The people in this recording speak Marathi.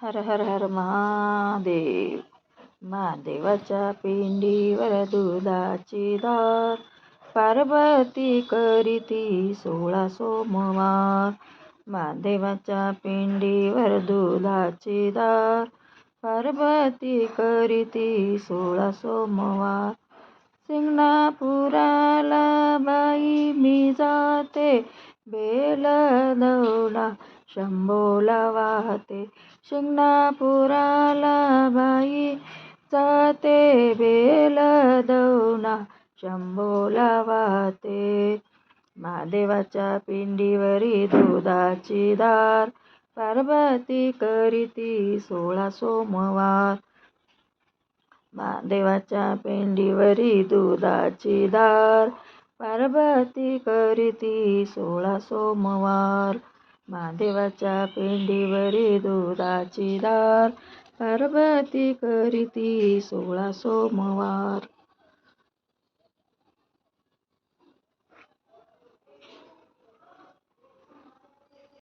हर हर हर महादेव. महादेवाच्या पिंडीवर दुधाची धार, पार्वती करीती 16 सोमवार. महादेवाच्या पिंडीवर दुधाची धार, पार्वती करीती 16 सोमवार. सिंगणापुराला बाई मी जाते, बेल दौला शंभोला वाहते. सिंगणापुराला बाई जाते, बेल दौला शंभोला वाहते. महादेवाच्या पिंडीवरी दुधाची धार, पार्वती करीती 16 सोमवार. महादेवाच्या पिंडीवरी दुधाची धार, पार्वती करीती 16 सोमवार. महादेवाच्या पिंडीवरी दुधाची धार, पार्वती करीती 16 सोमवार.